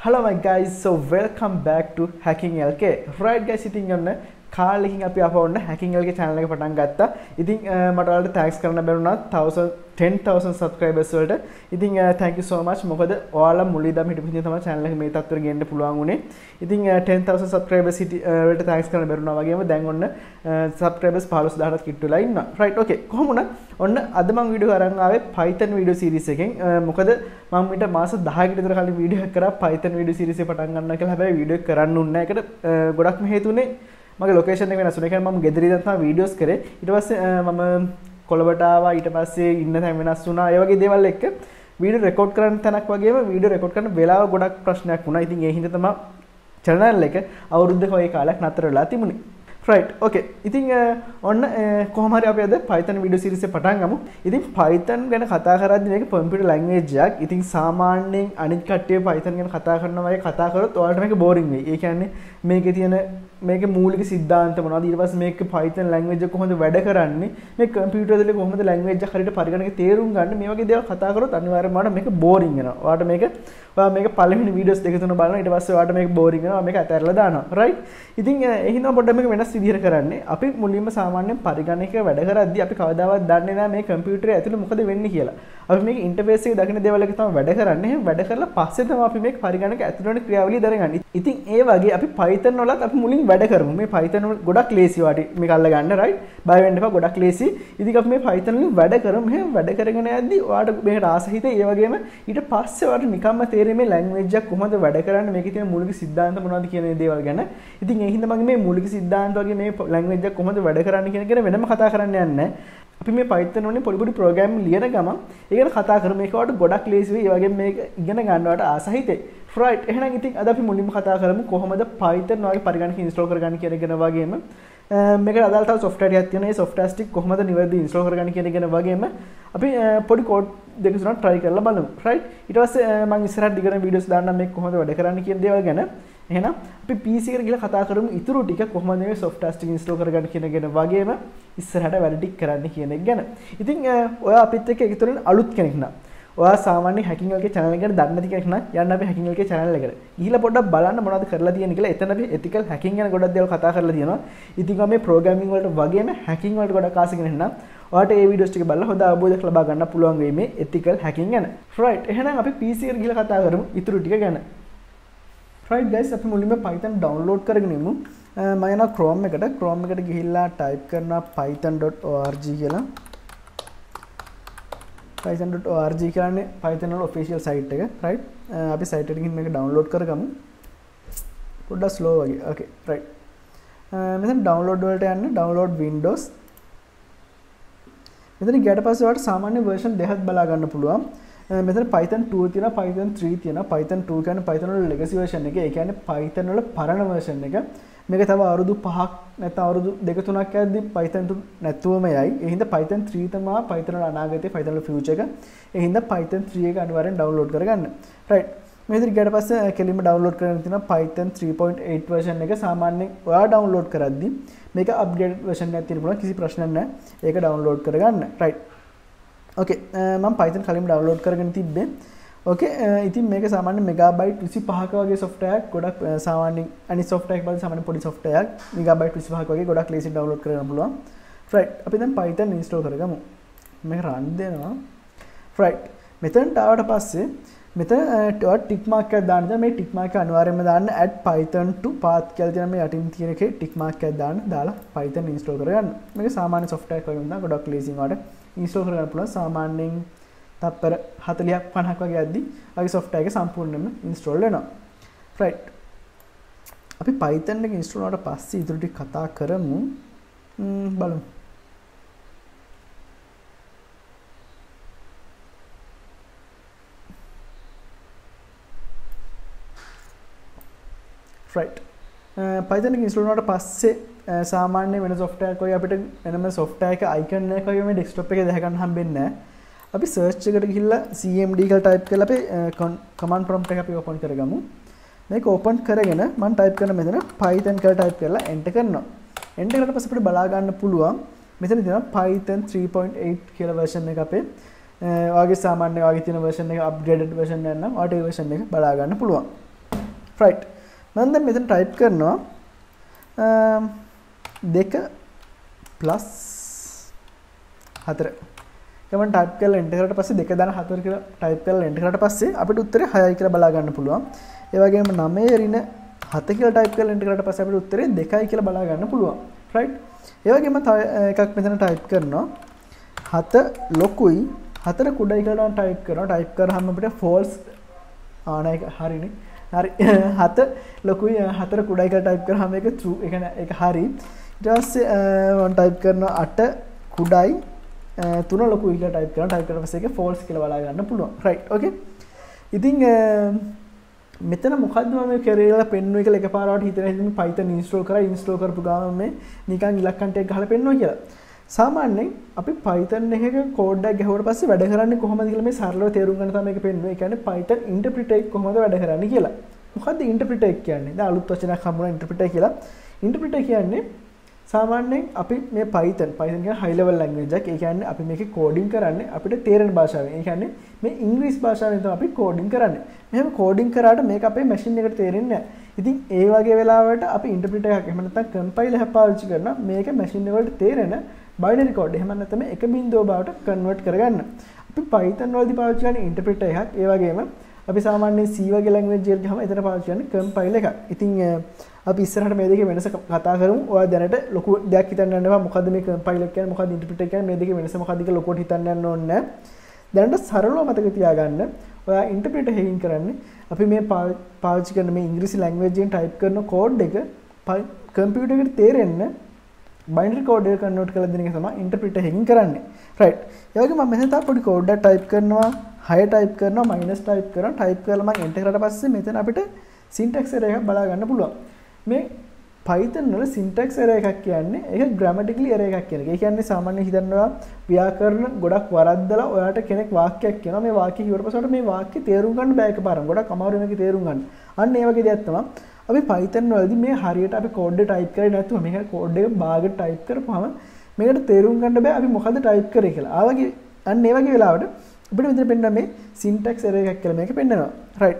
Hello my guys, so welcome back to Hacking LK. Right guys, ඉතින් යන්න කාලෙකින් අපි ආපහු ඔන්න Hacking LK channel එක පටන් ගත්තා. ඉතින් මට ඔයාලට thanks කරන්න බැරුණා 10,000 subscribers වලට. ඉතින් thank you so much. මොකද ඔයාලා මුලින් ඉඳන් හිටපු ඉතින් තමයි channel එක මේ තත්ත්වෙට ගෙන්න පුළුවන් උනේ. ඉතින් 10,000 subscribers වලට thanks කරන්න බැරුණා වගේම දැන් ඔන්න subscribers 15000ට කිට්ටු වෙලා ඉන්නවා. Right, okay. කොහොම වුණත් ඔන්න අද මම වීඩියෝ අරන් ආවේ Python video series එකෙන්. මොකද මම ඊට මාස 10කට විතර කලින් වීඩියෝ එකක් කරා Python video series එක පටන් ගන්නවා කියලා. හැබැයි වීඩියෝ එක කරන්න උන්නේ නැහැ. ඒකට ගොඩක්ම හේතුනේ මගේ ලොකේෂන් එක වෙනස් වුණා. ඒ කියන්නේ මම ගෙදර ඉඳන් තමයි වීඩියෝස් කරේ. ඊට පස්සේ මම කොළඹට ආවා. ඊට පස්සේ ඉන්න තැන වෙනස් වුණා. ඒ වගේ දේවල් එක්ක වීඩියෝ රෙකෝඩ් කරන්න තැනක් වගේම වීඩියෝ රෙකෝඩ් කරන වෙලාව ගොඩක් ප්‍රශ්නයක් වුණා. ඉතින් ඒ හින්දා තමයි channel එක අවුරුද්දක වගේ කාලයක් නතර වෙලා තිබුණේ. Right, okay. ඉතින් ඔන්න කොහොම හරි අපි අද Python video series එක පටන් ගමු. ඉතින් Python ගැන කතා කරද්දී මේක computer language එකක්. ඉතින් සාමාන්‍යයෙන් අනිත් කට්ටිය Python ගැන කතා කරනවා වගේ කතා කරොත් ඔයාලට මේක boring වෙයි. ඒ කියන්නේ මේකේ තියෙන මේකේ මූලික સિદ્ધාන්ත මොනවද? ඊට පස්සේ මේක Python language එක කොහොමද වැඩ කරන්නේ? මේ computer වල කොහොමද language එක හරියට පරිගණකේ තේරුම් ගන්න? මේ වගේ දේවල් කතා කරොත් අනිවාර්යයෙන්ම මේක boring වෙනවා. ඔයාලට මේක පළවෙනි videos දෙක තුන බලනවා. ඊට පස්සේ ඔයාලට මේක boring වෙනවා. මේක අතහැරලා දානවා. Right? ඉතින් ඒ හින්දා පොඩ්ඩක් මේක වෙනස් විදිහට කරන්නේ. අපි මුලින්ම සාමාන්‍යයෙන් පරිගණකයක වැඩ කරද්දී අපි කවදාවත් දන්නේ නැහැ මේ කම්පියුටරේ ඇතුලේ මොකද වෙන්නේ කියලා. අපි මේක ඉන්ටර්ෆේස් එකේ දකින්න දේවල් එක තමයි වැඩ කරන්නේ. එහෙනම් වැඩ කරලා පස්සේ තමයි අපි මේක පරිගණක ඇතුළේ වෙන ක්‍රියාවලිය දරගන්නේ. ඉතින් ඒ වගේ අපි Python වලත් අපි මුලින් වැඩ කරමු. මේ Python වල ගොඩක් ලේසි වාටි මේක අල්ල ගන්න, right? බය වෙන්න එපා, ගොඩක් ලේසි. ඉතින් අපි මේ Python වලින් වැඩ කරමු. එහෙනම් වැඩ කරගෙන යද්දී ඔයාලට මේකට ආස හිතේ. ඒ වගේම ඊට පස්සේ ඔයාලට නිකම්ම තේරෙන්නේ මේ language එක කොහොමද වැඩ කරන්නේ, මේකේ තියෙන මූලික સિદ્ધාන්ත මොනවද කියන දේවල් ගැන. ඉතින් ඒ හින්දා මම මේ මූලික સિદ્ધාන්ත වගේ මේ language එක කොහොමද වැඩ කරන්නේ කියන එක වෙනම කතා කරන්න යන්නේ නැහැ. අපි මේ Python වලින් පොඩි ප්‍රෝග්‍රෑම් ලියන ගමන් ඒ ගැන කතා කරමු. මේක වලට ගොඩක් ලේසි වෙයි. ඒ වගේම මේක ඉගෙන ගන්නවට ආසහිතේ. right. එහෙනම් ඉතින් අද අපි මුලින්ම කතා කරමු කොහොමද Python වගේ පරිගණක ඉන්ස්ටෝල් කරගන්නේ කියන එක ගැන වගේම මේකට අදාළ තව software එකක් තියෙනවා. ඒ software ටික කොහොමද නිවැරදිව ඉන්ස්ටෝල් කරගන්නේ කියන එක ගැන වගේම අපි පොඩි කෝඩ් දෙක තුනක් try කරලා බලමු. right. ඊට පස්සේ මම ඉස්සරහට දිගටම වීඩියෝස් දාන්නම් මේක කොහොමද වැඩ කරන්නේ කියන දේවල් ගැන. එහෙනම් අපි PC එකට ගිහලා කතා කරමු ඉතුරු ටික කොහොමද මේ software ටික ඉන්ස්ටෝල් කරගන්න කියන එක ගැන වගේම ඉස්සරහට වැඩ ටික කරන්න කියන එක ගැන. ඉතින් ඔයා අපිත් එක්ක එකතු වෙන අලුත් කෙනෙක් නම් ඔයා සාමාන්‍ය Hacking LK channel එක ගැන දන්නේ නැති කෙනෙක් නම් යන්න අපි Hacking LK channel එකට. ගිහලා පොඩ්ඩක් බලන්න මොනවද කරලා තියෙන්නේ කියලා. එතන අපි ethical hacking ගැන ගොඩක් දේවල් කතා කරලා තියෙනවා. ඉතින් මේ programming වලට වගේම hacking වලට ගොඩක් ආස කෙනෙක් නම් ඔයාට මේ වීඩියෝස් ටික බලලා හොඳ අවබෝධයක් ලබා ගන්න පුළුවන් වෙයි මේ ethical hacking ගැන. right. එහෙනම් අපි PC එකට ගිහලා කතා කරමු ඉතුරු ටික ගැන. right guys, අපි මුලින්ම Python download කරගෙන ඉමු. මම යනවා Chrome එකට ගිහිල්ලා type කරනවා python.org කියලා. python.org කියන්නේ Python වල official site එක. right. අපි site එකට ගිහින් මේක download කරගමු. පොඩ්ඩක් slow වගේ. okay. right. මෙතන download වලට යන්න download windows. මෙතන ගියට පස්සේ ඔයාලට සාමාන්‍ය version දෙකක් බලා ගන්න පුළුවන්. මෙතන Python 2 තියෙනවා, Python 3 තියෙනවා. Python 2 කියන්නේ Python වල legacy version එක. ඒ කියන්නේ Python වල පරණ version එක. මේක තව අවුරුදු 5ක් නැත්නම් අවුරුදු 2-3ක් යද්දි Python 2 නැතුවම යයි. ඒ හින්දා Python 3 තමයි Python වල අනාගතයේ Python වල future එක. ඒ හින්දා Python 3 එක අනිවාර්යෙන් download කරගන්න. right. මෙතන ගියට පස්සේ කෙලින්ම download කරගෙන තියෙනවා Python 3.8 version එක. සාමාන්‍යයෙන් ඔයා download කරද්දි මේක upgraded version එකක් තියෙන පුළුවන්, කිසි ප්‍රශ්නයක් නැහැ. ඒක download කරගන්න. right. okay. මම Python කලින් download කරගෙන තිබ්බේ. okay. ඉතින් මේක සාමාන්‍ය මෙගාබයිට් 25ක වගේ software එකක්. ගොඩක් සාමාන්‍යයෙන් අනිත් software එක බලද්දී සාමාන්‍ය පොඩි software එකක්. මෙගාබයිට් 25ක වගේ ගොඩක් ලේසියෙන් download කරගන්න පුළුවන්. right. අපි දැන් Python install කරගමු. මේක run දෙනවා. right. මෙතනට ආවට පස්සේ මෙතන ටික් මාක් එකක් දාන්න. මේ ටික් මාක් එක අනිවාර්යයෙන්ම දාන්න add python to path කියලා තියෙන මේ යටින් තියෙන එකේ ටික් මාක් එකක් දාලා Python install කරගන්න. මේක සාමාන්‍ය software එකක් වගේ වුණා. ගොඩක් ලේසියෙන් වාට install කරගන්න පුළුවන්. සාමාන්‍යයෙන් තත්පර 40ක් 50ක් වගේ යද්දි වගේ software එක සම්පූර්ණයෙන්ම install වෙනවා. right. අපි Python එක install වුණාට පස්සේ ඊටු ටික කතා කරමු. බලමු. right. Python එක install වුණාට පස්සේ සාමාන්‍ය වෙන software එකක් වගේ අපිට වෙනම software එක icon එකක් වගේ මේ desktop එකේ දැක ගන්න හම්බෙන්නේ නැහැ. අපි search එකට ගිහිල්ලා cmd කියලා type කරලා අපි command prompt එක අපි open කරගමු. මේක open කරගෙන මම type කරන මෙතන Python කියලා type කරලා enter කරනවා. enter කරලා පස්සේ අපිට බලා ගන්න පුළුවන් මෙතන තියෙනවා Python 3.8 කියලා version එක අපේ ඔයාගේ සාමාන්‍ය ඔයාගේ තියෙන version එක upgraded version එක නම් ඔයාට ඒ version එක බලා ගන්න පුළුවන්. right මම දැන් මෙතන type කරනවා 2 plus 4 ගමන් type කරලා enter කරලා පස්සේ 2 දාන 4 කියලා type කරලා enter කරලා පස්සේ අපිට උත්තරේ 6යි කියලා බලා ගන්න පුළුවන්. ඒ වගේම 9 ඍණ 7 කියලා type කරලා enter කරලා පස්සේ අපිට උත්තරේ 2යි කියලා බලා ගන්න පුළුවන්. right? ඒ වගේම තව එකක් මෙතන type කරනවා 7 ලොකුයි 4 කුඩායි කියලා type කරනවා. type කරාම අපිට false නෑ හරිනේ. හරි 7 ලොකුයි 4 කුඩායි කියලා type කරාම ඒක true. ඒ කියන්නේ ඒක හරි. ඊට පස්සේ මම type කරනවා 8 කුඩායි 3 ලොකුයි කියලා type කරනවා. type කරලා පස්සේ ඒක false කියලා බලා ගන්න පුළුවන්. right? okay. ඉතින් මෙතන මොකද්ද මම කරේලා පෙන්වුවේ කියලා එකපාරට හිතන Python install කරා install කරපු ගාම මේ නිකන් ඉලක්කම් ටික ගහලා පෙන්වනවා කියලා. සාමාන්‍යයෙන් අපි Python එකක කෝඩ් එකක් ගැහුවට පස්සේ වැඩ කරන්නේ කොහොමද කියලා මේ සරලව තේරුම් ගන්න තමයි මේක පෙන්වුවේ. ඒ කියන්නේ Python interpreter එක කොහොමද වැඩ කරන්නේ කියලා. මොකද්ද interpreter එක කියන්නේ? දැන් අලුත් වචනයක් හම්බුණා interpreter කියලා. interpreter කියන්නේ සාමාන්‍යයෙන් අපි මේ Python කියන්නේ high level language එකක්. ඒ කියන්නේ අපි මේකේ coding කරන්නේ අපිට තේරෙන භාෂාවෙන්. ඒ කියන්නේ මේ ඉංග්‍රීසි භාෂාවෙන් තමයි අපි coding කරන්නේ. මෙහෙම coding කරාට මේක අපේ machine එකට තේරෙන්නේ නැහැ. ඉතින් ඒ වගේ වෙලාවට අපි interpreter එකක් එහෙම නැත්නම් compiler එකක් පාවිච්චි කරනවා මේක machine එකට තේරෙන binary code එහෙම නැත්නම් එක බිංදුව බවට convert කරගන්න. අපි Python වලදී පාවිච්චි කරන interpreter එකක්. ඒ වගේම අපි සාමාන්‍යයෙන් C වගේ language එකකට ගහම එතන පාවිච්චි කරන්නේ compiler එකක්. ඉතින් අපි ඉස්සරහට මේ දෙකේ වෙනස කතා කරමු. ඔයා දැනට ලොකු දෙයක් හිතන්න යන්න එපා. මොකද්ද මේ compiler කියන්නේ මොකද්ද interpreter කියන්නේ මේ දෙකේ වෙනස මොකද්ද කියලා ලොකුවට හිතන්න යන්න ඕනේ නැහැ. දැනට සරලව මතක තියාගන්න. ඔයා interpreter එකකින් කරන්නේ අපි මේ පාවිච්චි කරන මේ ඉංග්‍රීසි language එකෙන් type කරන code එක computer එකට තේරෙන්න binary code එක convert කරලා දෙන එක තමයි interpreter එකකින් කරන්නේ. right. ඒ වගේ මම මෙතන තව පොඩි code එකක් type කරනවා 6 type කරනවා minus type කරනවා type කරලා මම enter කරලා පස්සේ මෙතන අපිට syntax error එකක් බලා ගන්න පුළුවන්. මේ Python වල syntax error එකක් කියන්නේ ඒක grammatically error එකක් කියන එක. ඒ කියන්නේ සාමාන්‍යයෙන් හිතනවා ව්‍යාකරණ ගොඩක් වරද්දලා ඔයාට කෙනෙක් වාක්‍යයක් කියනවා. මේ වාක්‍ය කිව්වට පස්සේ මේ වාක්‍ය තේරුම් ගන්න බෑ එකපාරම. ගොඩක් අමාරුයි මේක තේරුම් ගන්න. අන්න ඒ වගේ දෙයක් තමයි අපි Python වලදී මේ හරියට අපි code එක type කරේ නැතුව මේක code එක භාගයට type කරපුවම මේකට තේරුම් ගන්න බෑ අපි මොකද්ද type කරේ කියලා. ආවගේ අන්න ඒ වගේ වෙලාවට අපිට මෙතන පෙන්නන මේ syntax error එකක් කියලා මේක පෙන්නනවා. right.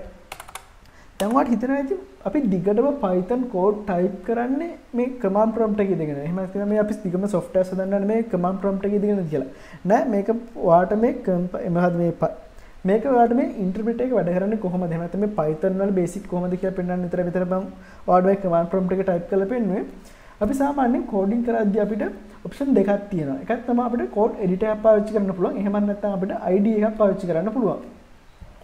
දැන් ඔයාලට හිතෙනවා ඉතින් අපි දිගටම Python code type කරන්නේ මේ command prompt එකේ ඉඳගෙන. එහෙම නැත්නම් මේ අපි දිගම software හදන්න මේ command prompt එකේ ඉඳගෙන කියලා. නෑ මේක ඔයාලට මේක ඔයාලට මේ interpreter එක වැඩ කරන්නේ කොහොමද? එහෙම නැත්නම් මේ Python වල basic කොහොමද කියලා පෙන්වන්න විතර මම ඔයාලට මේ command prompt එක type කරලා පෙන්නුවේ. අපි සාමාන්‍යයෙන් coding කරද්දී අපිට option දෙකක් තියෙනවා. එකක් තමයි අපිට code editor එකක් පාවිච්චි කරන්න පුළුවන්. එහෙම නැත්නම් අපිට IDE එකක් පාවිච්චි කරන්න පුළුවන්.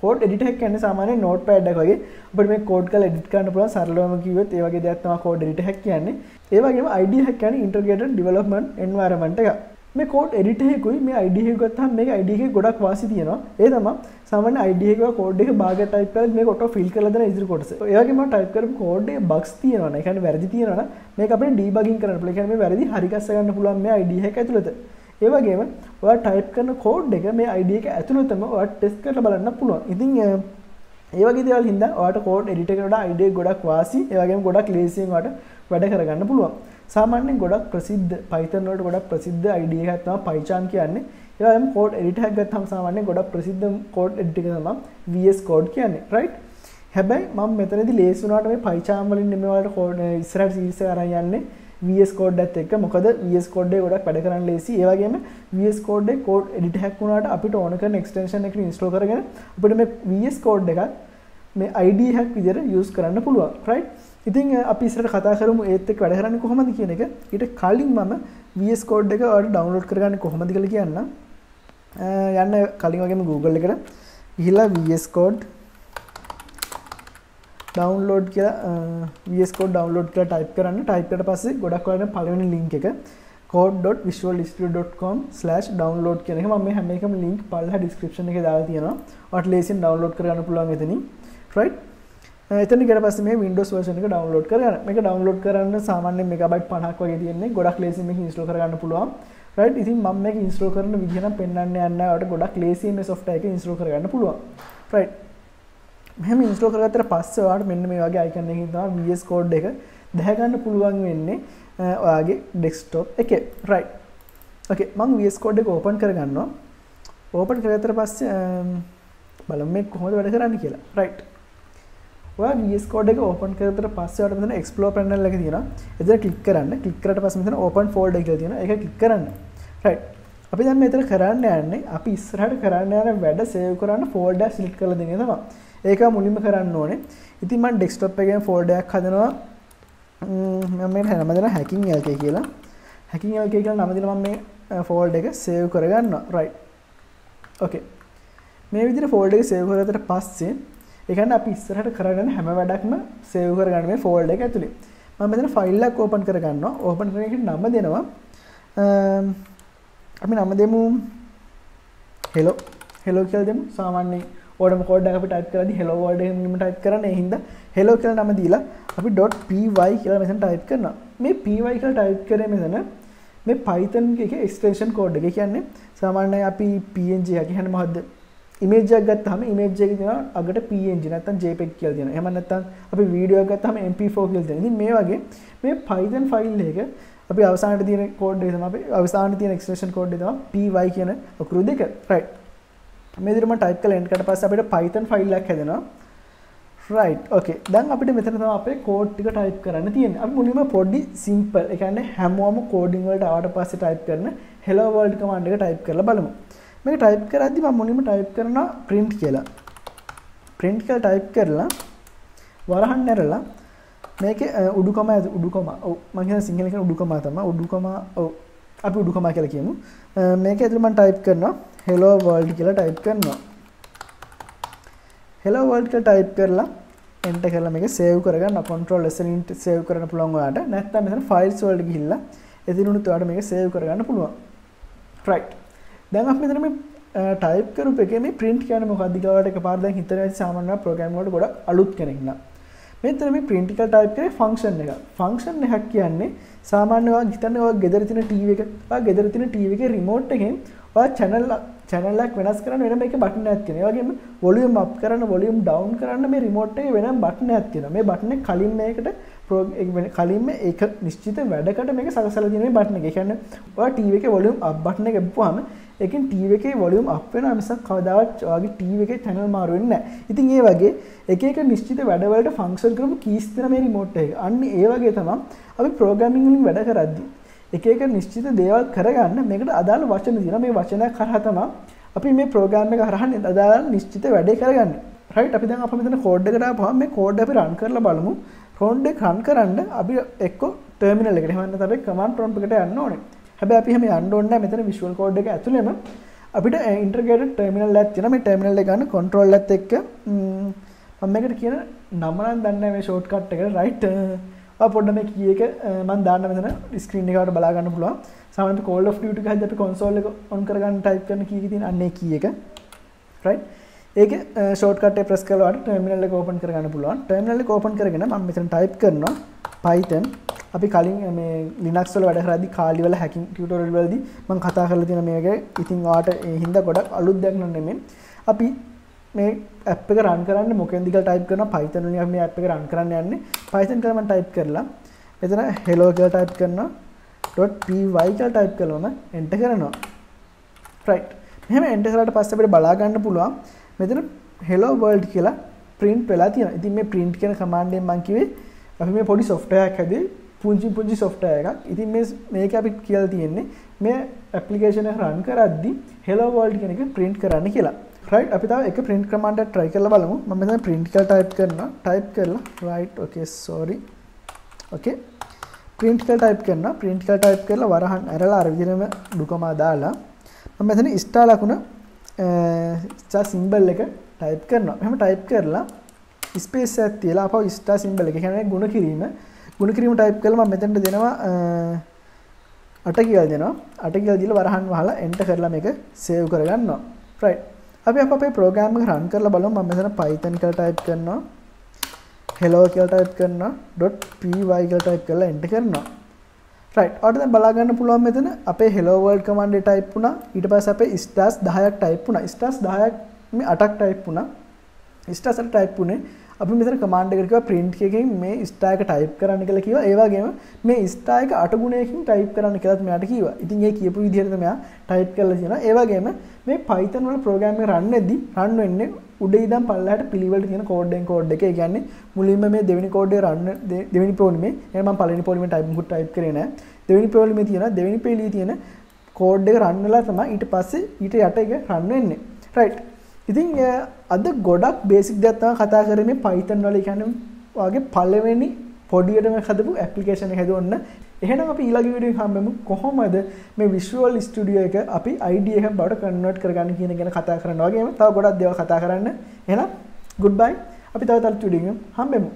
code editor එක කියන්නේ සාමාන්‍යයෙන් notepad එකක් වගේ අපිට මේ code කරලා edit කරන්න පුළුවන් සරලවම කිව්වොත් ඒ වගේ දෙයක් තමයි code editor එක කියන්නේ. ඒ වගේම IDE එක කියන්නේ integrated development environment එක. මේ code editor එකකුයි මේ IDE එක ගත්තාම මේක IDE එකේ ගොඩක් වාසි තියෙනවා. ඒ තමයි සාමාන්‍ය IDE එකක code එක භාගයට type කරලා මේක auto fill කරලා දෙන ඉදිරි කොටස. ඒ වගේම type කරපු code එකේ bugs තියෙනවා නේ. ඒ කියන්නේ වැරදි තියෙනවා නම් මේක අපිට debugging කරන්න පුළුවන්. ඒ කියන්නේ මේ වැරදි හරි ගස්ස ගන්න පුළුවන් මේ IDE එක ඇතුළත. ඒ වගේම ඔයා type කරන code එක මේ IDE එක ඇතුළතම ඔයා test කරලා බලන්න පුළුවන්. ඉතින් ඒ වගේ දේවල් හින්දා ඔයාට code editor එකට වඩා IDE එක ගොඩක් වාසි. ඒ වගේම ගොඩක් ලේසියෙන් ඔයාට වැඩ කරගන්න පුළුවන්. සාමාන්‍යයෙන් ගොඩක් ප්‍රසිද්ධ Python වලට ගොඩක් ප්‍රසිද්ධ IDE එකක් තමයි PyCharm කියන්නේ. ඒ වගේම code editor එකක් ගත්තාම සාමාන්‍යයෙන් ගොඩක් ප්‍රසිද්ධ code editor එක තමයි VS Code කියන්නේ. right. හැබැයි මම මෙතනදී ලේසි වුණාට මේ PyCharm වලින් නෙමෙයි ඔයාලට code ඉස්සරහට series එක අරන් යන්නේ. VS Code එකත් එක්ක මොකද VS Code එක ගොඩක් වැඩ කරන්න ලේසි. ඒ වගේම VS Code එක code editor එකක් වුණාට අපිට ඕන කරන extension එක install කරගෙන අපිට මේ VS Code එකක් මේ IDE එකක් විදිහට use කරන්න පුළුවන්. right. ඉතින් අපි ඉස්සරහට කතා කරමු ඒත් එක්ක වැඩ කරන්නේ කොහොමද කියන එක. ඊට කලින් මම VS Code එක ඔයාලට download කරගන්නේ කොහොමද කියලා කියන්නම්. යන්න කලින් වගේම Google එකට ගිහිල්ලා VS Code download කියලා VS Code download කියලා type කරන්න. type කරලා පස්සේ ගොඩක් වලින් පළවෙනි link එක code.visualstudio.com/download කියන එක මම මේ හැම එකම link පල්ලෙහා description එකේ දාලා තියෙනවා. ඔයාලට ලේසියෙන් download කරගන්න පුළුවන් එතනින්. right. එතන ගියට පස්සේ මේ Windows version එක download කරගන්න. මේක download කරන්න සාමාන්‍යයෙන් megabyte 50ක් වගේ තියෙන්නේ. ගොඩක් ලේසියෙන් මේක install කරගන්න පුළුවන්. right. ඉතින් මම මේක install කරන විදිහ නම් පෙන්වන්න යන්නේ නැහැ. ඔයාලට ගොඩක් ලේසියෙන් මේ software එක install කරගන්න පුළුවන්. right. මෙහෙම install කරගත්තට පස්සේ ඔයාලට මෙන්න මේ වගේ icon එකකින් තමයි VS Code එක දැහ ගන්න පුළුවන් වෙන්නේ ඔයාගේ desktop එකේ. right. okay මම VS Code එක open කරගන්නවා. open කරගත්තට පස්සේ බලමු මේ කොහොමද වැඩ කරන්නේ කියලා. right. ඔයා VS Code එක open කරලා පස්සේ ඔයාලට මෙතන explore panel එක තියෙනවා. එතන click කරන්න. click කරාට පස්සේ මෙතන open folder එක කියලා තියෙනවා. ඒක click කරන්න. right. අපි දැන් මෙතන කරන්න යන්නේ අපි ඉස්සරහට කරන්න යන වැඩ save කරන්න folder select කරලා දෙන එක තමයි. ඒක මුලින්ම කරන්න ඕනේ. ඉතින් මම desktop එකේ folder එකක් හදනවා. මම මේ නම දෙනවා hacking LK කියලා. hacking LK කියලා නම දීලා මම මේ folder එක save කරගන්නවා. right. okay. මේ විදිහට folder එක save කරගත්තට පස්සේ ඒ කියන්නේ අපි ඉස්සරහට කරගෙන හැම වැඩක්ම save කරගන්න මේ folder එක ඇතුලේ. මම මෙතන file එකක් open කරගන්නවා. open කරගෙන නම දෙනවා. අපි නම දෙමු hello කියලා දෙමු. සාමාන්‍යයෙන් ඕඩම කෝඩ් එක අපි type කරද්දී hello word එකෙන් type කරන්නේ. ඒ හින්දා hello කියලා නම දීලා අපි .py කියලා මෙතන type කරනවා. මේ py කියලා type කරේ මෙතන මේ Python එකේ extension code එක. ඒ කියන්නේ සාමාන්‍යයෙන් අපි png එක කියන්නේ මොකද්ද? image එකක් ගත්තාම image එකේ තියෙනවා අගට png නැත්නම් jpeg කියලා තියෙනවා. එහෙම නැත්නම් අපි වීඩියෝ එකක් ගත්තාම mp4 කියලා තියෙනවා. ඉතින් මේ වගේ මේ Python file එක අපි අවසානයේ තියෙන code එක තමයි අපි අවසානයේ තියෙන extension code එක තමයි py කියන අකුරු දෙක. right. මේ විදිහට මම type කරලා end කරලා පස්සේ අපිට Python file එකක් හැදෙනවා. right. okay. දැන් අපිට මෙතන තමයි අපේ code ටික type කරන්න තියෙන්නේ. අපි මුලින්ම පොඩි simple ඒ කියන්නේ හැමෝම coding වලට ආවට පස්සේ type කරන hello world command එක type කරලා බලමු. මේක type කරද්දි මම මුලින්ම type කරනවා print කියලා. print කියලා type කරලා වරහන් ඇරලා මේකේ උඩුකම ඔව් මම කියන සිංහලෙන් කියන උඩුකම තමයි උඩුකම ඔව් අපි උඩුකම කියලා කියමු. මේක ඇතුළේ මම type කරනවා hello world කියලා type කරනවා. hello world කියලා type කරලා enter කරලා මේක save කරගන්න control s වලින් save කරන්න පුළුවන් ඔයාලට. නැත්නම් මෙතන files වලට ගිහිල්ලා එදිනුත් ඔයාලට මේක save කරගන්න පුළුවන්. right. දැන් අපි මෙතන මේ type කරපු එකේ මේ print කියන්නේ මොකක්ද කියලා ඔයාලට එකපාර දැන් හිතනවා ඇති සාමාන්‍යයෙන් programming වලට ගොඩක් අලුත් කෙනෙක් නම්. මෙතන මේ print එක type කරේ function එක. function එකක් කියන්නේ සාමාන්‍යයෙන් ඔයා හිතන්නේ ඔයා ගෙදර තියෙන TV එක. ඔයා ගෙදර තියෙන TV එකේ remote එකෙන් ඔයා channel එකක් වෙනස් කරන්න වෙනම එක බටන් එකක් තියෙනවා. ඒ වගේම volume up කරන්න volume down කරන්න මේ remote එකේ වෙනම බටන් එකක් තියෙනවා. මේ බටන් එක කලින් මේකට කලින්ම ඒක නිශ්චිත වැඩකට මේක සකසලා තියෙන මේ බටන් එක. ඒ කියන්නේ ඔයා TV එකේ volume up බටන් එක ගිහුවාම ඒකෙන් TV එකේ volume up වෙනවා මිසක් කවදාවත් ඔයාගේ TV එකේ channel මාරු වෙන්නේ නැහැ. ඉතින් ඒ වගේ එක එක නිශ්චිත වැඩවලට function කරපු keys දෙන මේ remote එක. අන්න ඒ වගේ තමයි අපි programming වලින් වැඩ කරද්දී එක එක නිශ්චිත දේවල් කරගන්න මේකට අදාළ වචන තියෙනවා. මේ වචනයක් කරා තමයි අපි මේ program එක හරහා අදාළ නිශ්චිත වැඩේ කරගන්නේ. right. අපි දැන් අප මෙතන code එකට ආපුවම මේ code අපි run කරලා බලමු. code එක run කරන්න අපි එක්ක terminal එකට එහෙම නැත්නම් අපි command prompt එකට යන්න ඕනේ. හැබැයි අපි එහෙම යන්න ඕනේ නැහැ. මෙතන visual code එක ඇතුළේම අපිට integrated terminal එකක් තියෙනවා. මේ terminal එක ගන්න control එකත් එක්ක මම මේකට කියන නම නම් දන්නේ නැහැ මේ shortcut එකට. right. පොඩ්ඩක් මේ key එක මම දාන්න මෙතන screen එකකට බලා ගන්න පුළුවන්. සාමාන්‍යයෙන් Call of Duty ගහද්දී අපි console එක on කරගන්න type කරන key එක තියෙන අන්නේ key එක. right. ඒකේ shortcut එක press කරලා වඩ terminal එක open කරගන්න පුළුවන්. terminal එක open කරගෙන මම මෙතන type කරනවා Python. අපි කලින් මේ Linux වල වැඩ කරද්දී කාලි වල hacking tutorial වලදී මම කතා කරලා තියෙන මේක. ඉතින් ඔයාට ඒ හින්දා ගොඩක් අලුත් දෙයක් නෙමෙයි. අපි මේ app එක run කරන්න මොකෙන්ද කියලා type කරනවා Python වලින් අපි මේ app එක run කරන්න යන්නේ. Python කියලා මම type කරලා මෙතන hello කියලා type කරනවා .py කියලා type කළාම enter කරනවා. right. මෙහෙම enter කරාට පස්සේ අපිට බලා ගන්න පුළුවන් මෙතන hello world කියලා print වෙලා තියෙනවා. ඉතින් මේ print කියන command එකෙන් මම කිව්වේ අපි මේ පොඩි software එකක් හැදුවේ පුංචි software එකක්. ඉතින් මේක අපි කියලා තියෙන්නේ මේ application එක run කරද්දී hello world කියන එක print කරන්න කියලා. right. අපි තව එක print command එකක් try කරලා බලමු. මම මෙතන print කියලා type කරනවා. type කරලා right. okay sorry. okay. print කියලා type කරනවා. print කියලා type කරලා වරහන් ඇරලා අර විදිහටම දුකම දාලා මම මෙතන star ලකුණ star symbol එක type කරනවා. එහෙම type කරලා space එකක් තියලා අපව star symbol එක කියන්නේ ගුණ කිරීම type කරලා මම මෙතනට දෙනවා 8 කියලා දෙනවා. 8 කියලා දීලා වරහන් වහලා enter කරලා මේක save කරගන්නවා. right. අපි අපේ program එක run කරලා බලමු. මම මෙතන python කියලා type කරනවා. hello කියලා type කරනවා. .py කියලා type කරලා enter කරනවා. right. ඔයාලට දැන් බලා ගන්න පුළුවන් මෙතන අපේ hello world command එක type වුණා. ඊට පස්සේ අපේ stars 10ක් type වුණා. stars 10ක් මේ 8ක් type වුණා. stars 8 type වුණේ අපි මෙතන command එකකට කිව්වා print එකකින් මේ star එක type කරන්න කියලා කිව්වා. ඒ වගේම මේ star එක 8 ගුණයකින් type කරන්න කියලාත් මෙයාට කිව්වා. ඉතින් ඒ කියපු විදිහට මෙයා type කරලා තියෙනවා. ඒ වගේම මේ Python වල program එක run වෙද්දි run වෙන්නේ උඩ ඉඳන් පල්ලෙහාට පිළිවෙලට තියෙන code එක. ඒ කියන්නේ මුලින්ම මේ දෙවෙනි code එක run දෙවෙනි පොලිමේ එහෙනම් මම පළවෙනි පොලිමේ type කරේ නෑ. දෙවෙනි පොලිමේ තියෙන දෙවෙනි පෙළියේ තියෙන code එක run වෙලා තමයි ඊට පස්සේ ඊට යට එක run වෙන්නේ. right. ඉතින් අද ගොඩක් බේසික් දේවල් තමයි කතා කරේ මේ Python වල. කියන්නේ වාගේ පළවෙනි පොඩියටම හදපු ඇප්ලිකේෂන් එක හදවන්න. එහෙනම් අපි ඊළඟ වීඩියෝ එකෙන් හම්බෙමු කොහොමද මේ Visual Studio එක අපි IDE එකක් බවට කන්වර්ට් කරගන්න කියන ගැන කතා කරනවා වගේම තව ගොඩක් දේවල් කතා කරන්න. එහෙනම් goodbye. අපි තව වීඩියෝ එකකින් හම්බෙමු.